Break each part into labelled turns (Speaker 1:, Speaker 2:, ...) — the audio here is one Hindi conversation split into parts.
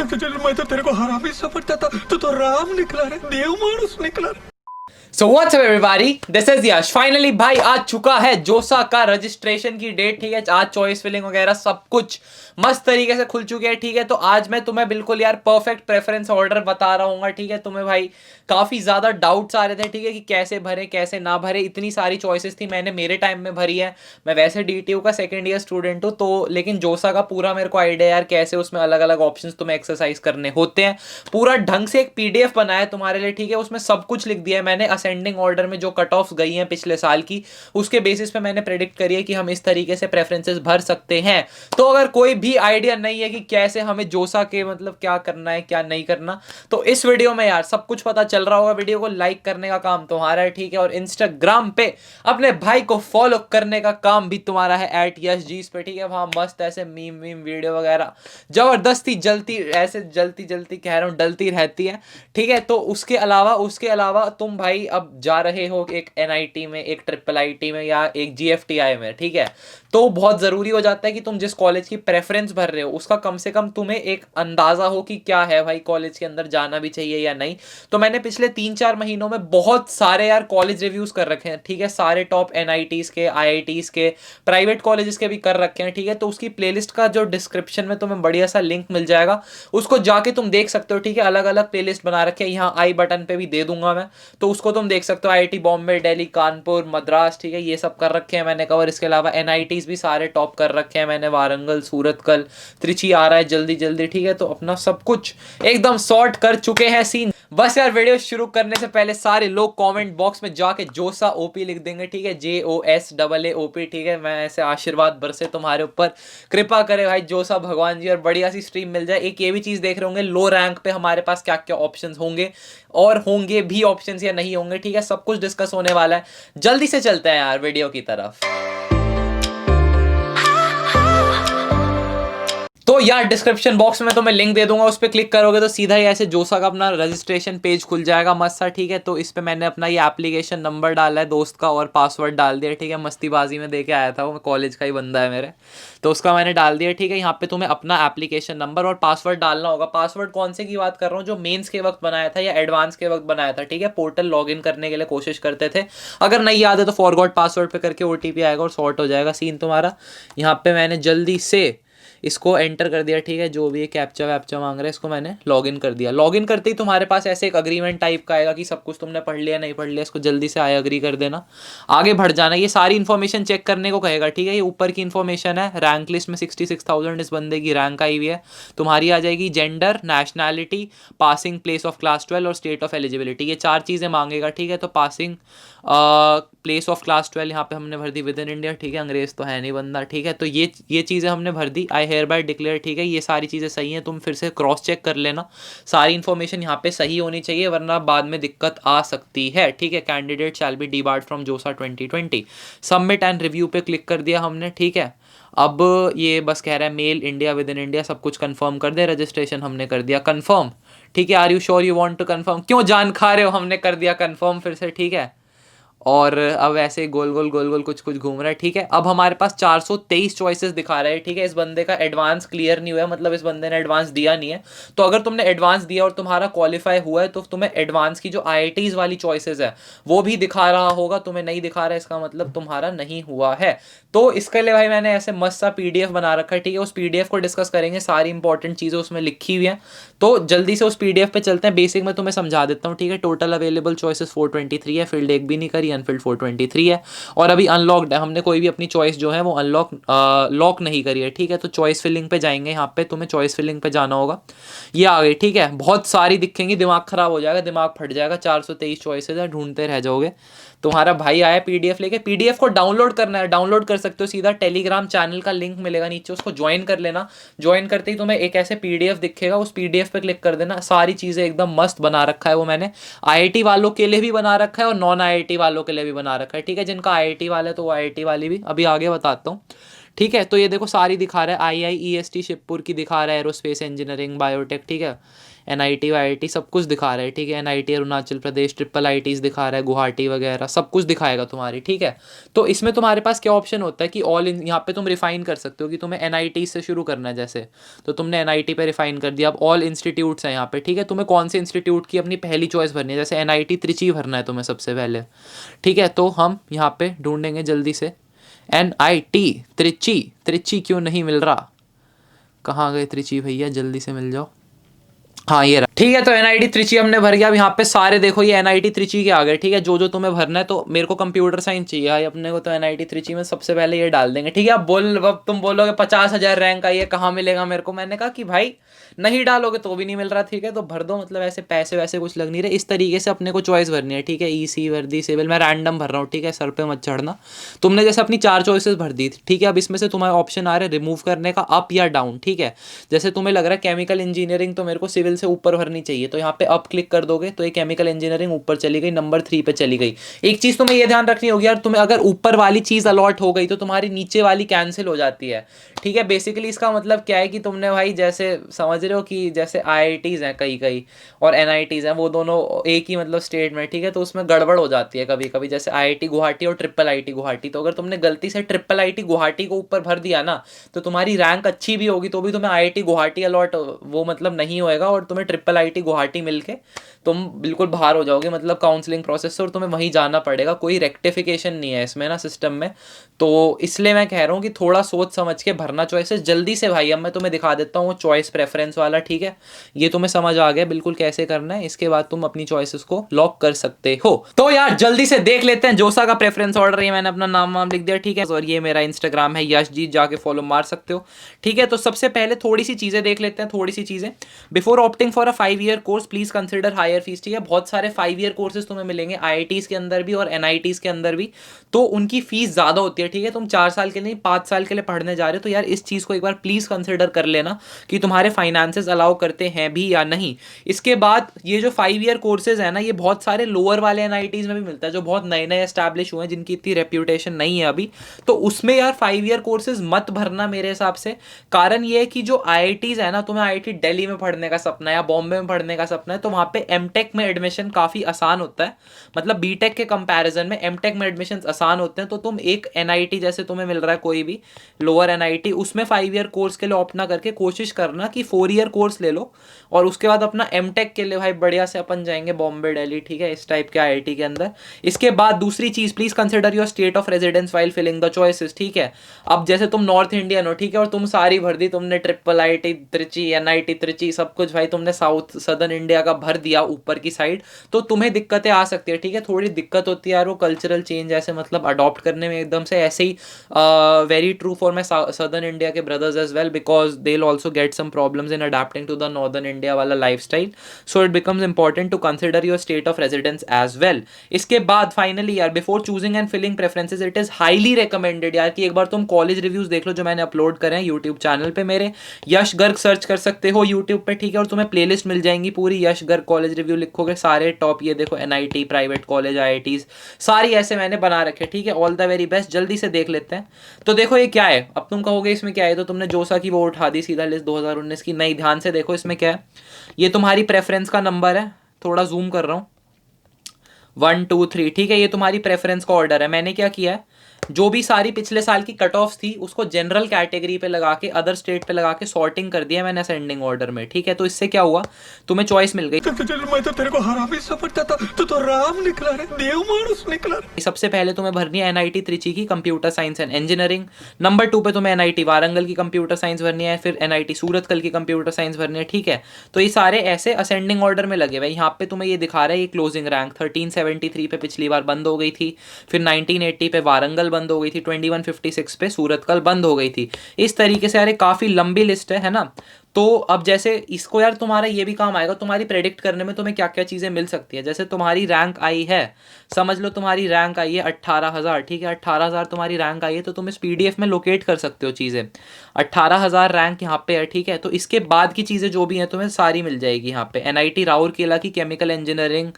Speaker 1: पता चला मैं तो तेरे को हरामी समझता था, तो राम निकला रे, देव मानुस निकला रे।
Speaker 2: So what's up everybody, this is Yash. Finally भाई आज चुका है जोसा का रजिस्ट्रेशन की डेट। ठीक है, आज चॉइस फिलिंग वगैरह सब कुछ मस्त तरीके से खुल चुके हैं। ठीक है, तो आज मैं तुम्हें बिल्कुल यार परफेक्ट प्रेफरेंस ऑर्डर बता रहा हूँ। ठीक है, तुम्हें भाई काफी ज्यादा डाउट्स आ रहे थे, ठीक है, कि कैसे भरे कैसे ना भरे। इतनी सारी चॉइसेस थी, मैंने मेरे टाइम में भरी है। मैं वैसे डीटीयू का सेकंड ईयर स्टूडेंट हूँ, तो लेकिन जोसा का पूरा मेरे को आइडिया यार कैसे उसमें अलग अलग ऑप्शंस तुम्हें एक्सरसाइज करने होते हैं। पूरा ढंग से एक पीडीएफ बनाया है तुम्हारे लिए। ठीक है, उसमें सब कुछ लिख दिया है मैंने। असेंडिंग ऑर्डर में जो कट ऑफ्स गई हैं पिछले साल की, उसके बेसिस पे मैंने प्रेडिक्ट करी है कि हम इस तरीके से प्रेफरेंसेस भर सकते हैं। तो अगर कोई भी आइडिया नहीं है कि कैसे हमें जोसा के मतलब क्या करना है क्या नहीं करना, तो इस वीडियो में यार सब कुछ पता चल रहा होगा। वीडियो को लाइक करने का काम तुम्हारा है, ठीक है, और इंस्टाग्राम पे अपने भाई को फॉलो करने का काम भी तुम्हारा है @yashjeez पे। ठीक है, वहां मस्त ऐसे मीम वीडियो वगैरह जबरदस्ती जलती, ऐसे जलती जलती कह रहा हूँ, डलती रहती है। ठीक है, तो उसके अलावा तुम भाई अब जा रहे हो एक एनआईटी में, एक ट्रिपल आईटी में, या एक जीएफटीआई में। ठीक है, तो बहुत जरूरी हो जाता है कि तुम जिस कॉलेज की प्रेफरेंस भर रहे हो उसका कम से कम तुम्हें एक अंदाजा हो कि क्या है भाई, कॉलेज के अंदर जाना भी चाहिए या नहीं। तो मैंने पिछले 3-4 महीनों में बहुत सारे यार कॉलेज रिव्यूज कर रखे हैं। ठीक है, सारे टॉप एनआईटीज के, आईआईटीज के, प्राइवेट कॉलेजेस के भी कर रखे हैं। ठीक है, तो उसकी प्लेलिस्ट का जो डिस्क्रिप्शन में तुम्हें बढ़िया सा लिंक मिल जाएगा, उसको जाके तुम देख सकते हो। ठीक है, अलग अलग प्लेलिस्ट बना रखे हैं, यहाँ आई बटन पे भी दे दूंगा मैं, तो उसको तुम देख सकते हो। आईआईटी बॉम्बे, दिल्ली, कानपुर, मद्रास, ठीक है, ये सब कर रखे हैं मैंने कवर। इसके अलावा एनआईटीज भी सारे टॉप कर रखे हैं मैंने, वारंगल, सूरतकल, त्रिची आ रहा है जल्दी जल्दी। ठीक है, तो अपना सब कुछ एकदम सॉर्ट कर चुके हैं सीन। बस यार वीडियो शुरू करने से पहले सारे लोग कमेंट बॉक्स में जाके जोसा ओपी लिख देंगे। ठीक है, JOSAAOP। ठीक है, मैं ऐसे आशीर्वाद बरसे तुम्हारे ऊपर, कृपा करे भाई जोसा भगवान जी, और बढ़िया सी स्ट्रीम मिल जाए। एक ये भी चीज देख रहे होंगे लो रैंक पे हमारे पास क्या क्या ऑप्शंस होंगे, और होंगे भी ऑप्शंस या नहीं होंगे। ठीक है, सब कुछ डिस्कस होने वाला है। जल्दी से चलते हैं यार वीडियो की तरफ। तो यार डिस्क्रिप्शन बॉक्स में तो मैं लिंक दे दूंगा, उस पर क्लिक करोगे तो सीधा ही ऐसे जोसा का अपना रजिस्ट्रेशन पेज खुल जाएगा मस्त सा। ठीक है, तो इस पे मैंने अपना ये एप्लीकेशन नंबर डाला है दोस्त का, और पासवर्ड डाल दिया। ठीक है, मस्तीबाजी में दे के आया था वो, कॉलेज का ही बंदा है मेरे, तो उसका मैंने डाल दिया। ठीक है, यहाँ पे तुम्हें अपना एप्लीकेशन नंबर और पासवर्ड डालना होगा। पासवर्ड कौन से की बात कर रहा हूँ, जो मेंस के वक्त बनाया था या एडवांस के वक्त बनाया था। ठीक है, पोर्टल लॉग इन करने के लिए कोशिश करते थे, अगर नहीं याद है तो फॉरगॉट पासवर्ड पे करके ओटीपी आएगा और सॉर्ट हो जाएगा सीन तुम्हारा। यहाँ पे मैंने जल्दी से इसको एंटर कर दिया। ठीक है, जो भी ये कैप्चा वैप्चा मांग रहा है, इसको मैंने लॉगिन कर दिया। लॉगिन करते ही तुम्हारे पास ऐसे एक अग्रीमेंट टाइप का आएगा कि सब कुछ तुमने पढ़ लिया नहीं पढ़ लिया, इसको जल्दी से आई अग्री कर देना, आगे बढ़ जाना। ये सारी इन्फॉर्मेशन चेक करने को कहेगा। ठीक है, ये ऊपर की इन्फॉर्मेशन है, रैंक लिस्ट में 66,000 इस बंदे की रैंक आई हुई है। तुम्हारी आ जाएगी gender, nationality, passing place of class 12 और स्टेट ऑफ एलिजिबिलिटी, ये 4 चीज़ें मांगेगा। ठीक है, तो पासिंग प्लेस ऑफ क्लास 12 यहाँ पे हमने भर दी विद इन इंडिया। ठीक है, अंग्रेज तो है नहीं बंदा। ठीक है, तो ये चीज़ें हमने भर दी। आई हेयर बाय डिक्लेयर। ठीक है, ये सारी चीज़ें सही हैं, तुम फिर से क्रॉस चेक कर लेना, सारी इन्फॉर्मेशन यहाँ पे सही होनी चाहिए, वरना बाद में दिक्कत आ सकती है। ठीक है, candidate shall be debarred from जोसा 2020। सबमिट एंड रिव्यू पे क्लिक कर दिया हमने। ठीक है, अब ये बस कह रहा है mail India within India, सब कुछ कंफर्म कर दे। रजिस्ट्रेशन हमने कर दिया कंफर्म। ठीक है, are you sure you want to confirm, क्यों जान खा रहे हो, हमने कर दिया कंफर्म फिर से। ठीक है, और अब ऐसे गोल गोल कुछ कुछ घूम रहा है। ठीक है, अब हमारे पास 423 चॉइसेस दिखा रहे हैं। ठीक है, इस बंदे का एडवांस क्लियर नहीं हुआ है, मतलब इस बंदे ने एडवांस दिया नहीं है। तो अगर तुमने एडवांस दिया और तुम्हारा क्वालिफाई हुआ है, तो तुम्हें एडवांस की जो आईआईटीज वाली चॉइसेस है वो भी दिखा रहा होगा। तुम्हें नहीं दिखा रहा है, इसका मतलब तुम्हारा नहीं हुआ है। तो इसके लिए भाई मैंने ऐसे मस्त सा पीडीएफ बना रखा है। ठीक है, उस पीडीएफ को डिस्कस करेंगे, सारी इंपॉर्टेंट चीज़ें उसमें लिखी हुई हैं। तो जल्दी से उस पीडीएफ पे चलते हैं। बेसिक में तुम्हें समझा देता हूँ। ठीक है, टोटल अवेलेबल चॉइसेस 423 है, फील्ड एक भी नहीं करी, अनफिल्ड 423 है, और अभी अनलॉक्ड है। हमने कोई भी अपनी चॉइस जो है वो लॉक नहीं करी है। ठीक है, तो चॉइस फिलिंग पे जाएंगे, यहाँ पे तुम्हें चॉइस फिलिंग पे जाना होगा। ये आ गई। ठीक है, बहुत सारी दिखेंगी, दिमाग खराब हो जाएगा, दिमाग फट जाएगा। 423 चॉइसेस है, ढूंढते रह जाओगे। तुम्हारा भाई आया पीडीएफ लेके। पीडीएफ को डाउनलोड करना है, डाउनलोड कर सकते हो सीधा, टेलीग्राम चैनल का लिंक मिलेगा नीचे, उसको ज्वाइन कर लेना। ज्वाइन करते ही तुम्हें एक ऐसे पीडीएफ दिखेगा, उस पीडीएफ पे क्लिक कर देना। सारी चीज़ें एकदम मस्त बना रखा है वो मैंने, आईआईटी वालों के लिए भी बना रखा है और नॉन आईआईटी वालों के लिए भी बना रखा है। ठीक है, जिनका आईआईटी वाला है तो वो आईआईटी वाली भी, अभी आगे बताता हूँ। ठीक है। तो ये देखो सारी दिखा रहा है, IIEST शिवपुर की दिखा रहा है, एरोस्पेस इंजीनियरिंग, बायोटेक, ठीक है, NIT वाईआईटी सब कुछ दिखा रहा है, ठीक है, NIT अरुणाचल प्रदेश, IIITs दिखा रहा है, गुवाहाटी वगैरह सब कुछ दिखाएगा तुम्हारी, ठीक है। तो इसमें तुम्हारे पास क्या ऑप्शन होता है कि ऑल इन, यहाँ पे तुम रिफाइन कर सकते हो कि तुम्हें NIT से शुरू करना है जैसे, तो तुमने NIT पे रिफाइन कर दिया। अब ऑल इंस्टीट्यूट्स हैं यहाँ पे, ठीक है, तुम्हें कौन से इंस्टीट्यूट की अपनी पहली चॉइस भरनी है, जैसे NIT त्रिची भरना है तुम्हें सबसे पहले, ठीक है। तो हम यहाँ पे ढूंढेंगे जल्दी से NIT त्रिची, त्रिची क्यों नहीं मिल रहा, कहाँ गए त्रिची भैया, जल्दी से मिल जाओ, हाँ ये रहा, ठीक है। तो NIT त्रिची हमने भर गया। अब यहाँ पे सारे देखो ये NIT त्रिची के आ गए, ठीक है, जो जो तुम्हें भरना है। तो मेरे को कंप्यूटर साइंस चाहिए भाई अपने को, तो NIT त्रिची में सबसे पहले ये डाल देंगे, ठीक है। अब तुम बोलोगे 50,000 रैंक आई है, कहाँ मिलेगा मेरे को, मैंने कहा कि भाई नहीं डालोगे तो भी नहीं मिल रहा, ठीक है, तो भर दो, मतलब ऐसे पैसे वैसे कुछ लग नहीं रहे, इस तरीके से अपने को चॉइस भरनी है, ठीक है। EC वर्दी सिविल मैं रैंडम भर रहा हूँ, ठीक है, सर पे मत चढ़ना। तुमने जैसे अपनी 4 चॉइसेस भर दी, ठीक है। अब इसमें से तुम्हारे ऑप्शन आ रहे हैं रिमूव करने का, अप या डाउन, ठीक है। जैसे तुम्हें लग रहा है केमिकल इंजीनियरिंग तो मेरे को सिविल से ऊपर भरनी चाहिए, तो यहाँ पे अप क्लिक कर दोगे तो ये केमिकल इंजीनियरिंग ऊपर चली गई, नंबर 3 पे चली गई। एक चीज तुम्हें ये ध्यान रखनी होगी यार, तुम्हें अगर ऊपर वाली चीज अलॉट हो गई तो तुम्हारी नीचे वाली कैंसिल हो जाती है, ठीक है। बेसिकली इसका मतलब क्या है कि तुमने भाई जैसे समझ रहे हो कि जैसे IITs हैं कई कई और NITs हैं, वो दोनों एक ही मतलब स्टेट में, ठीक है, तो उसमें गड़बड़ हो जाती है कभी कभी, जैसे IIT गुवाहाटी और IIIT गुवाहाटी। तो अगर तुमने गलती से IIIT गुवाहाटी को ऊपर भर दिया ना, तो तुम्हारी रैंक अच्छी भी होगी तो भी तुम्हें IIT गुवाहाटी अलॉट वो मतलब नहीं होएगा, और तुम्हें IIIT गुवाहाटी मिलके तुम बिल्कुल बाहर हो जाओगे मतलब काउंसलिंग प्रोसेस से, और तुम्हें वहीं जाना पड़ेगा। कोई रेक्टिफिकेशन नहीं है इसमें ना सिस्टम में, तो इसलिए मैं कह रहा हूँ कि थोड़ा सोच समझ के भरना चॉइसेस जल्दी से भाई। अब मैं तुम्हें दिखा देता हूँ चॉइस प्रेफरेंस वाला, ठीक है, ये तुम्हें समझ आ गया बिल्कुल कैसे करना है। इसके बाद तुम अपनी चॉइसेस को लॉक कर सकते हो। तो यार जल्दी से देख लेते हैं जोसा का प्रेफरेंस ऑर्डर, ये मैंने अपना नाम वाम लिख दिया, ठीक है, और ये मेरा इंस्टाग्राम है यशजीत, जाके फॉलो मार सकते हो, ठीक है। तो सबसे पहले थोड़ी सी चीजें देख लेते हैं, थोड़ी सी चीजें। Before opting for a 5 year course please consider higher fees, ठीक है। बहुत सारे 5 ईयर कोर्सेज तुम्हें मिलेंगे IITs के अंदर भी और NITs के अंदर भी, तो उनकी फीस ज्यादा होती है, ठीक है। तुम 4 साल के लिए 5 साल के लिए पढ़ने जा रहे हो, तो यार इस चीज को एक बार प्लीज कंसिडर कर लेना कि तुम्हारे फाइनेंसेस अलाउ करते हैं भी या नहीं। इसके बाद ये जो 5 ईयर कोर्सेज है ना, ये बहुत सारे लोअर वाले NITs में भी मिलता है, जो बहुत नए नए एस्टैब्लिश हुए हैं, जिनकी इतनी रेप्यूटेशन नहीं है अभी, तो उसमें यार 5 ईयर कोर्सेज मत भरना मेरे हिसाब से। कारण ये है कि जो IITs है ना, तुम्हें IIT दिल्ली में पढ़ने का सपना है या बॉम्बे में पढ़ने का सपना है, तो वहाँ पे MTech में एडमिशन काफ़ी आसान होता है, मतलब BTech के कंपैरिजन में MTech में एडमिशन आसान होते हैं। तो तुम एक NIT जैसे तुम्हें मिल रहा है कोई भी लोअर NIT, उसमें 5 ईयर कोर्स के लिए ऑप्ट ना करके कोशिश करना कि 4 ईयर कोर्स ले लो, और उसके बाद अपना MTech के लिए भाई बढ़िया से अपन जाएंगे बॉम्बे दिल्ली, ठीक है, इस टाइप के IIT के अंदर। इसके बाद दूसरी चीज़, please consider your state of residence while filling the choices, ठीक है। अब जैसे तुम नॉर्थ इंडियन हो, ठीक है, और तुम सारी भर दी तुमने IIIT त्रिची, NIT त्रिची, सब कुछ भाई तुमने साउथ सदर्न इंडिया का भर दिया ऊपर की साइड, तो तुम्हें दिक्कतें आ सकती है, ठीक है। थोड़ी दिक्कत होती है यार वो कल्चरल चेंज ऐसे मतलब अडॉप्ट करने में एकदम से, ऐसे ही very true for my southern India के brothers as well, because they will also get some problems in adapting to the northern India वाला lifestyle. So it becomes important to consider your state of residence as well. इसके बाद फाइनली यार before choosing and filling preferences, it is highly recommended यार कि एक बार तुम कॉलेज रिव्यूज देख लो जो मैंने अपलोड करे हैं यूट्यूब चैनल पे मेरे, यश गर्ग सर्च कर सकते हो यूट्यूब पे, ठीक है, और तुम्हें प्लेलिस्ट मिल जाएंगी पूरी, यश गर्ग कॉलेज रिव्यू लिखोगे सारे टॉप, ये देखो NIT प्राइवेट कॉलेज IITs सारी ऐसे मैंने बना रखे, ठीक है। ऑल द वेरी बेस्ट, जल्दी से देख लेते हैं। तो देखो ये क्या है, अब तुम कहोगे इसमें क्या है, तो तुमने जोसा की वो उठा दी सीधा लिस्ट 2019 की, नहीं ध्यान से देखो इसमें क्या है। ये तुम्हारी प्रेफरेंस का नंबर है, थोड़ा जूम कर रहा हूँ, 1 2 3, ठीक है, ये तुम्हारी प्रेफरेंस का ऑर्डर है। मैंने क्या किया है, जो भी सारी पिछले साल की कट ऑफ थी उसको जनरल कैटेगरी पे लगा के, अदर स्टेट पे लगा के सॉर्टिंग कर दिया मैंने असेंडिंग ऑर्डर में, ठीक है। तो इससे क्या हुआ, तुम्हें चॉइस मिल गई।
Speaker 1: मैं तो तेरे को हरामी समझता था, तो राम निकला रे, देव मानुस निकला।
Speaker 2: सबसे पहले तुम्हें भरनी है NIT त्रिची की computer science and engineering, number 2 पे तुम्हें NIT वारंगल की कंप्यूटर साइंस भरनी है, फिर NIT सूरतकल की कंप्यूटर साइंस भरनी है, ठीक है। तो ये सारे ऐसे असेंडिंग ऑर्डर में लगे हुए। यहाँ पे तुम्हें ये दिखा रहा है, ये क्लोजिंग रैंक 1373 पे पिछली बार बंद हो गई थी, फिर 1980 पे वारंगल बंद हो गई थी, 2156 पे सूरतकल बंद हो गई थी। इस तरीके से यार काफी लंबी लिस्ट है ना। तो अब जैसे इसको यार तुम्हारा ये भी काम आएगा तुम्हारी प्रेडिक्ट करने में, तुम्हें क्या क्या चीज़ें मिल सकती है। जैसे तुम्हारी रैंक आई है समझ लो तुम्हारी रैंक आई है 18,000, ठीक है, 18,000 तुम्हारी रैंक आई है, तो तुम इस पीडीएफ में लोकेट कर सकते हो चीज़ें। 18,000 रैंक यहाँ पे है, ठीक है। तो इसके बाद की चीज़ें जो भी हैं तुम्हें सारी मिल जाएगी यहाँ पे। एनआईटी राउरकेला की केमिकल इंजीनियरिंग,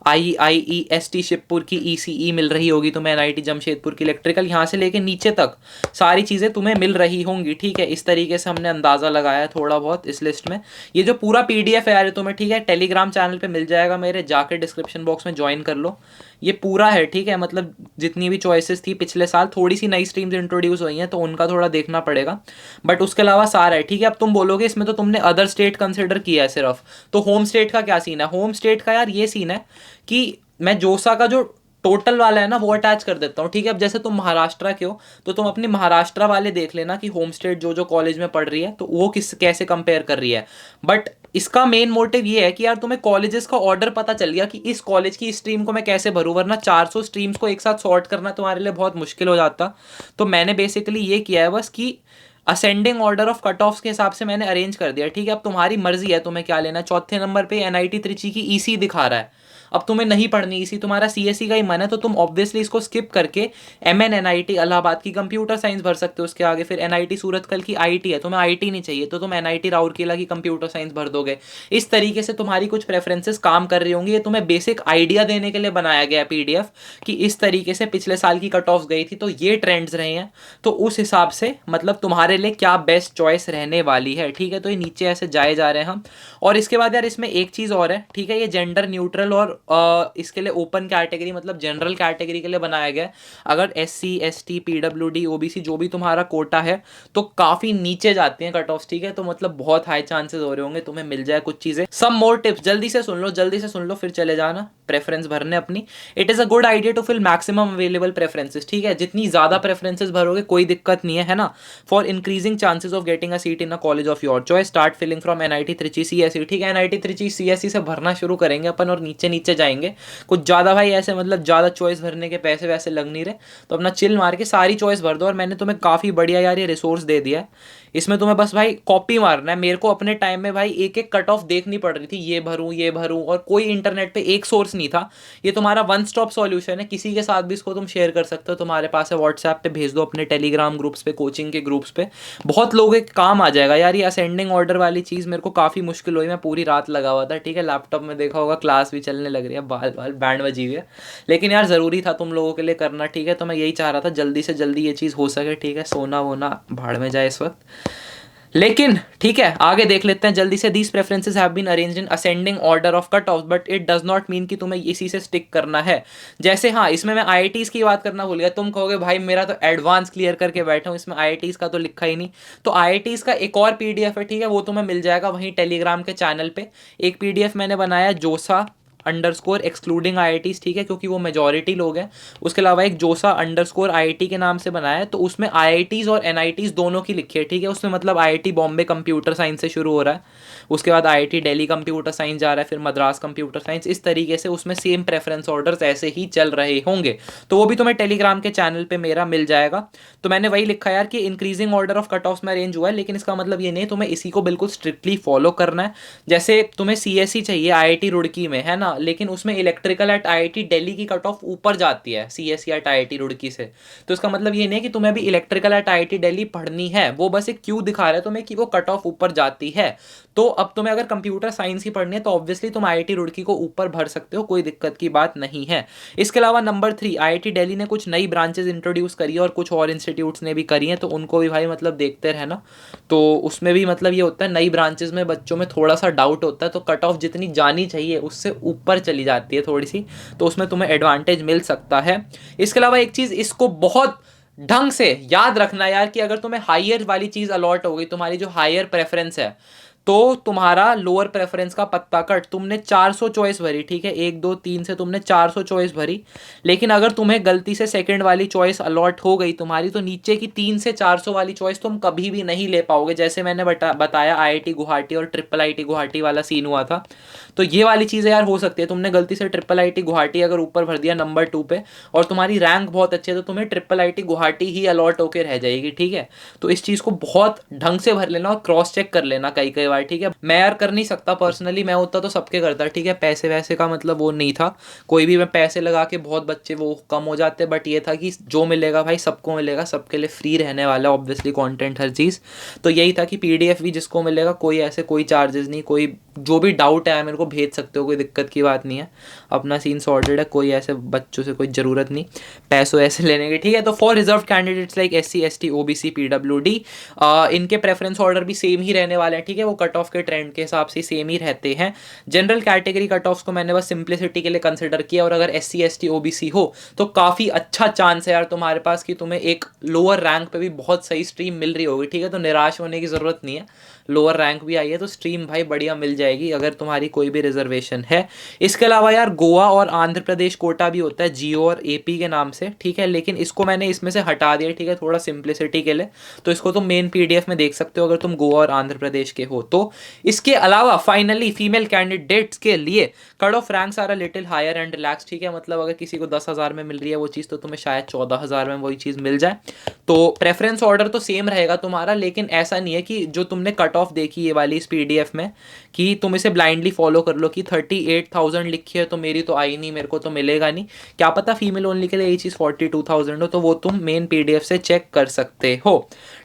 Speaker 2: आईआईईएसटी शिवपुर की ईसीई मिल रही होगी तुम्हें, एनआईटी जमशेदपुर की इलेक्ट्रिकल, यहाँ से लेके नीचे तक सारी चीज़ें तुम्हें मिल रही होंगी, ठीक है। इस तरीके से हमने अंदाज़ा लगाया है थोड़ा बहुत इस लिस्ट में। ये जो पूरा पीडीएफ है यार तुम्हें, ठीक है, टेलीग्राम चैनल पे मिल जाएगा मेरे, जाके डिस्क्रिप्शन बॉक्स में ज्वाइन कर लो। ये पूरा है, ठीक है, मतलब जितनी भी चॉइसेस थी पिछले साल, थोड़ी सी नई स्ट्रीम्स इंट्रोड्यूस हुई हैं तो उनका थोड़ा देखना पड़ेगा, बट उसके अलावा सारा है, ठीक है। अब तुम बोलोगे इसमें तो तुमने अदर स्टेट कंसिडर किया है सिर्फ, तो होम स्टेट का क्या सीन है? होम स्टेट का यार ये सीन है कि मैं जोसा का जो टोटल वाला है ना वो अटैच कर देता हूँ, ठीक है। अब जैसे तुम महाराष्ट्र के हो तो तुम अपनी महाराष्ट्र वाले देख लेना कि होम स्टेट जो जो कॉलेज में पढ़ रही है तो वो किस कैसे कंपेयर कर रही है। बट इसका मेन मोटिव ये है कि यार तुम्हें कॉलेजेस का ऑर्डर पता चल गया कि इस कॉलेज की स्ट्रीम को मैं कैसे भरूँ, वरना 400 स्ट्रीम्स को एक साथ सॉर्ट करना तुम्हारे लिए बहुत मुश्किल हो जाता। तो मैंने बेसिकली ये किया है बस कि ascending order of cut offs के हिसाब से मैंने अरेंज कर दिया, ठीक है। अब तुम्हारी मर्जी है तुम्हें क्या लेना। चौथे नंबर पे एनआईटी त्रिची की ईसी दिखा रहा है, अब तुम्हें नहीं पढ़नी ईसी, तुम्हारा सीएससी का ही मन है, तो तुम ऑब्वियसली इसको स्किप करके एमएनएनआईटी इलाहाबाद की कंप्यूटर साइंस भर सकते हो उसके आगे। फिर एनआईटी सूरतकल की आईटी है, तुम्हें आईटी नहीं चाहिए तो तुम एनआईटी राउरकेला की कंप्यूटर साइंस भर दोगे। इस तरीके से तुम्हारी कुछ प्रेफरेंसेस काम कर रही होंगी। ये तुम्हें बेसिक आइडिया देने के लिए बनाया गया पीडीएफ कि इस तरीके से पिछले साल की कट ऑफ गई थी तो ये ट्रेंड्स रहे हैं, तो उस हिसाब से मतलब तुम्हारे लिए क्या बेस्ट चॉइस रहने वाली है, ठीक है। तो ये नीचे ऐसे जाए जा रहे हैं हम। और इसके बाद यार इसमें एक चीज़ और है, ठीक है, ये जेंडर न्यूट्रल और इसके लिए ओपन कैटेगरी मतलब जनरल कैटेगरी के लिए बनाया गया है। अगर एससी एसटी पीडब्ल्यूडी ओबीसी जो भी तुम्हारा कोटा है तो काफ़ी नीचे जाती हैं कट ऑफ, ठीक है। तो मतलब बहुत हाई चांसेस हो रहे होंगे तुम्हें मिल जाए कुछ चीज़ें। सम मोर टिप्स जल्दी से सुन लो, जल्दी से सुन लो फिर चले जाना प्रेफरेंस भरने अपनी। It is a good idea to fill maximum available preferences, ठीक है। जितनी ज़्यादा प्रेफरेंसेस भरोगे कोई दिक्कत नहीं है ना। For increasing chances of getting a seat in a college of your choice start filling from NIT Trichy CSC, ठीक है। एनआईटी त्रिची सीएससी से भरना शुरू करेंगे अपन और नीचे नीचे जाएंगे। कुछ ज़्यादा भाई ऐसे मतलब ज़्यादा चॉइस भरने के पैसे वैसे लग नहीं रहे, तो अपना चिल मार के सारी चॉइस भर दो। और मैंने तुम्हें काफ़ी बढ़िया यार ये रिसोर्स दे दिया है, इसमें तुम्हें बस भाई कॉपी मारना है। मेरे को अपने टाइम में भाई एक एक कट ऑफ देखनी पड़ रही थी, ये भरूं और कोई इंटरनेट पे एक सोर्स नहीं था। ये तुम्हारा वन स्टॉप सॉल्यूशन है, किसी के साथ भी इसको तुम शेयर कर सकते हो, तुम्हारे पास है व्हाट्सएप पे भेज दो, अपने टेलीग्राम ग्रुप्स पे, कोचिंग के ग्रुप्स पे, बहुत लोगों के काम आ जाएगा यार। ये असेंडिंग ऑर्डर वाली चीज़ मेरे को काफ़ी मुश्किल हुई, मैं पूरी रात लगा हुआ था, ठीक है। लैपटॉप में देखा होगा क्लास भी चलने लग रही है, बाल बाल बैंड बजी हुई है, लेकिन यार ज़रूरी था तुम लोगों के लिए करना, ठीक है। तो मैं यही चाह रहा था जल्दी से जल्दी ये चीज़ हो सके, ठीक है। सोना वोना भाड़ में जाए इस वक्त, लेकिन ठीक है आगे देख लेते हैं जल्दी से। These preferences have been arranged in ascending order of cut off, but it does not mean कि तुम्हें इसी से स्टिक करना है। जैसे हाँ, इसमें मैं आईआईटीज की बात करना भूल गया। तुम कहोगे भाई मेरा तो एडवांस क्लियर करके बैठा हूँ, इसमें आईआईटीज का तो लिखा ही नहीं। तो आईआईटीज का एक और पीडीएफ है, ठीक है, वो तुम्हें मिल जाएगा वहीं टेलीग्राम के चैनल पे। एक पीडीएफ मैंने बनाया जोसा अंडरस्कोर एक्सक्लूडिंग आईआईटीज, ठीक है, क्योंकि वो मेजॉरिटी लोग हैं। उसके अलावा एक जोसा अंडरस्कोर आईआईटी के नाम से बनाया है, तो उसमें आईआईटीज और एनआईटीज दोनों की लिखी है, ठीक है। उसमें मतलब आईआईटी बॉम्बे कंप्यूटर साइंस से शुरू हो रहा है, उसके बाद आईआईटी दिल्ली कंप्यूटर साइंस जा रहा है, फिर मद्रास कंप्यूटर साइंस, इस तरीके से उसमें सेम प्रेफरेंस ऑर्डर्स ऐसे ही चल रहे होंगे। तो वो भी तुम्हें टेलीग्राम के चैनल पर मेरा मिल जाएगा। तो मैंने वही लिखा यार कि increasing order of cut of में अरेंज हुआ है, लेकिन इसका मतलब ये नहीं तुम्हें इसी को बिल्कुल स्ट्रिक्टली फॉलो करना है। जैसे तुम्हें सीएससी चाहिए आईआईटी रुड़की में, है ना, लेकिन उसमें इलेक्ट्रिकल एट आईआईटी दिल्ली की कट ऑफ ऊपर जाती है सीएससी एट आईआईटी रुड़की से। तो इसका मतलब ये नहीं कि तुम्हें भी इलेक्ट्रिकल एट आईआईटी दिल्ली पढ़नी है, वो बस एक क्यू दिखा रहा है तुम्हें कि वो कट ऑफ ऊपर जाती है। तो अब तुम्हें अगर कंप्यूटर साइंस की पढ़नी है तो ऑब्वियसली तुम आईआईटी रुड़की को ऊपर भर सकते हो, कोई दिक्कत की बात नहीं है। इसके अलावा नंबर 3, आईआईटी दिल्ली ने कुछ नई ब्रांचेस इंट्रोड्यूस करी है और कुछ और इंस्टीट्यूट्स ने भी करी हैं, तो उनको भी भाई मतलब देखते रहना। तो उसमें भी मतलब ये होता है नई ब्रांचेस में बच्चों में थोड़ा सा डाउट होता है, तो कट ऑफ जितनी जानी चाहिए उससे ऊपर चली जाती है थोड़ी सी, तो उसमें तुम्हें एडवांटेज मिल सकता है। इसके अलावा एक चीज़ इसको बहुत ढंग से याद रखना यार कि अगर तुम्हें हायर वाली चीज़ अलॉट हो गई, तुम्हारी जो हायर प्रेफरेंस है, तो तुम्हारा लोअर प्रेफरेंस का पत्ता कट, तुमने 400 चॉइस भरी, ठीक है, 1 2 3 से तुमने 400 चॉइस भरी, लेकिन अगर तुम्हें गलती से सेकंड वाली चॉइस अलॉट हो गई तुम्हारी, तो नीचे की 3 से 400 वाली चॉइस तुम कभी भी नहीं ले पाओगे। जैसे मैंने बताया आईआईटी गुवाहाटी और ट्रिपल आईटी गुवाहाटी वाला सीन हुआ था। तो ये वाली चीज़ें यार हो सकती है, तुमने गलती से ट्रिपल आईटी गुवाहाटी अगर ऊपर भर दिया नंबर 2 पे और तुम्हारी रैंक बहुत अच्छी है, तो तुम्हें ट्रिपल आईटी गुवाहाटी ही अलॉट होकर रह जाएगी, ठीक है। तो इस चीज़ को बहुत ढंग से भर लेना और क्रॉस चेक कर लेना कई कई लगा, ठीक है। मैं यार कर नहीं सकता पर्सनली, मैं होता तो सबके करता, ठीक है। पैसे वैसे का मतलब वो नहीं था कोई भी, मैं पैसे लगा के बहुत बच्चे वो कम हो जाते, बट ये था कि जो मिलेगा भाई सबको मिलेगा, सबके लिए फ्री रहने वाला है ऑब्वियसली कंटेंट हर चीज़। तो यही था कि पीडीएफ भी जिसको मिलेगा, कोई ऐसे कोई चार्जेस नहीं, कोई जो भी डाउट है मेरे को भेज सकते हो, कोई दिक्कत की बात नहीं है, अपना सीन सॉर्टेड है, कोई ऐसे बच्चों से कोई ज़रूरत नहीं पैसों ऐसे लेने की, ठीक है। तो for reserve candidates like SC ST OBC PWD इनके प्रेफरेंस ऑर्डर भी सेम ही रहने वाले हैं, ठीक है। वो कट ऑफ के ट्रेंड के हिसाब से सेम ही रहते हैं। जनरल कैटेगरी कट ऑफ्स को मैंने बस सिंप्लिसिटी के लिए कंसिडर किया, और अगर SC ST OBC हो तो काफ़ी अच्छा चांस है यार तुम्हारे पास कि तुम्हें एक लोअर रैंक पे भी बहुत सही स्ट्रीम मिल रही होगी, ठीक है। तो निराश होने की ज़रूरत नहीं है, लोअर रैंक भी आई है तो स्ट्रीम भाई बढ़िया मिल जाएगी अगर तुम्हारी कोई भी रिजर्वेशन है। इसके अलावा यार गोवा और आंध्र प्रदेश कोटा भी होता है जियो और AP के नाम से, ठीक है, लेकिन इसको मैंने इसमें से हटा दिया, ठीक है, थोड़ा सिंप्लिसिटी के लिए। तो इसको तुम मेन PDF में देख सकते हो अगर तुम गोवा और आंध्र प्रदेश के हो तो। इसके अलावा फाइनली फीमेल कैंडिडेट्स के लिए cut off ranks are a little higher and relax, ठीक है। मतलब अगर किसी को 10,000 में मिल रही है वो चीज़, तो तुम्हें शायद 14,000 में वही चीज़ मिल जाए। तो प्रेफरेंस ऑर्डर तो सेम रहेगा तुम्हारा, लेकिन ऐसा नहीं है कि जो तुमने कट ऑफ देखी ये वाली इस PDF में कि तुम इसे ब्लाइंडली फॉलो कर लो कि 38,000 लिखी है तो मेरी तो आई नहीं, मेरे को तो मिलेगा नहीं। क्या पता फीमेल ओनली के लिए ये चीज़ 42,000 हो, तो वो तुम मेन PDF से चेक कर सकते हो,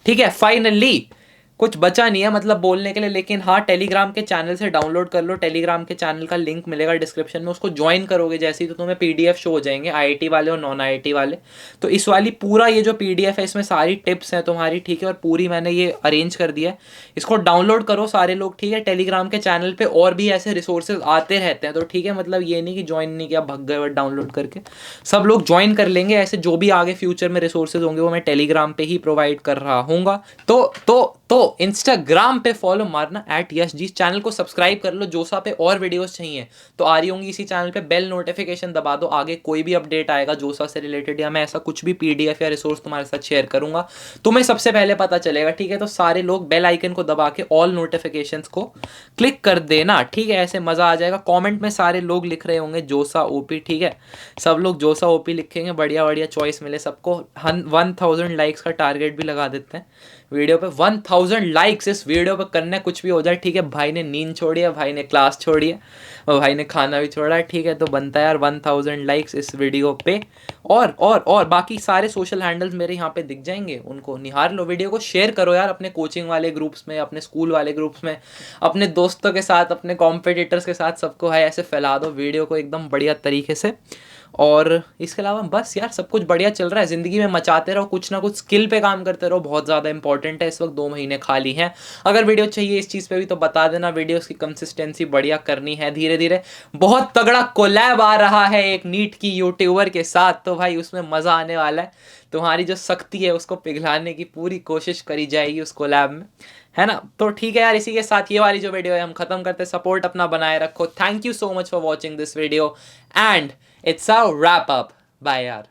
Speaker 2: ठीक है। फाइनली कुछ बचा नहीं है मतलब बोलने के लिए, लेकिन हाँ टेलीग्राम के चैनल से डाउनलोड कर लो, टेलीग्राम के चैनल का लिंक मिलेगा डिस्क्रिप्शन में, उसको ज्वाइन करोगे जैसे ही तो तुम्हें PDF शो हो जाएंगे, IIT वाले और नॉन IIT वाले। तो इस वाली पूरा ये जो PDF है इसमें सारी टिप्स हैं तुम्हारी, ठीक है, और पूरी मैंने ये अरेंज कर दिया है, इसको डाउनलोड करो सारे लोग, ठीक है। टेलीग्राम के चैनल पर और भी ऐसे रिसोर्सेज आते रहते हैं, तो ठीक है, मतलब ये नहीं कि ज्वाइन नहीं किया भग गए डाउनलोड करके, सब लोग ज्वाइन कर लेंगे। ऐसे जो भी आगे फ्यूचर में रिसोर्सेज होंगे वो मैं टेलीग्राम पे ही प्रोवाइड कर रहा हूँगा। तो इंस्टाग्राम पे फॉलो मारना @यशजी, चैनल को सब्सक्राइब कर लो, जोसा पे और वीडियोस चाहिए तो आ रही होंगी इसी चैनल पे, बेल नोटिफिकेशन दबा दो, आगे कोई भी अपडेट आएगा जोसा से रिलेटेड या मैं ऐसा कुछ भी PDF या रिसोर्स तुम्हारे साथ शेयर करूंगा तुम्हें सबसे पहले पता चलेगा, ठीक है। तो सारे लोग बेल आइकन को दबा के ऑल नोटिफिकेशंस को क्लिक कर देना, ठीक है, ऐसे मजा आ जाएगा। कॉमेंट में सारे लोग लिख रहे होंगे जोसा OP, ठीक है, सब लोग जोसा OP लिखेंगे, बढ़िया बढ़िया चॉइस मिले सबको। 1000 लाइक्स का टारगेट भी लगा देते हैं वीडियो पे, 1000 लाइक्स इस वीडियो पे करने, कुछ भी हो जाए, ठीक है। भाई ने नींद छोड़ी है, भाई ने क्लास छोड़ी है, और भाई ने खाना भी छोड़ा है, ठीक है। तो बनता है यार 1000 लाइक्स इस वीडियो पे, और बाकी सारे सोशल हैंडल्स मेरे यहाँ पे दिख जाएंगे, उनको निहार लो। वीडियो को शेयर करो यार अपने कोचिंग वाले ग्रुप्स में, अपने स्कूल वाले ग्रुप्स में, अपने दोस्तों के साथ, अपने कॉम्पिटिटर्स के साथ, सबको है ऐसे फैला दो वीडियो को एकदम बढ़िया तरीके से। और इसके अलावा बस यार सब कुछ बढ़िया चल रहा है, ज़िंदगी में मचाते रहो, कुछ ना कुछ स्किल पे काम करते रहो, बहुत ज़्यादा इंपॉर्टेंट है। इस वक्त 2 महीने खाली हैं, अगर वीडियो चाहिए इस चीज़ पे भी तो बता देना, वीडियोस की कंसिस्टेंसी बढ़िया करनी है धीरे धीरे। बहुत तगड़ा कोलैब आ रहा है एक नीट की यूट्यूबर के साथ, तो भाई उसमें मज़ा आने वाला है, तुम्हारी जो शक्ति है उसको पिघलाने की पूरी कोशिश करी जाएगी उस कोलैब में, है ना। तो ठीक है यार, इसी के साथ ये वाली जो वीडियो है हम खत्म करते हैं। सपोर्ट अपना बनाए रखो, thank you so much for watching this video and it's a wrap up, bye यार।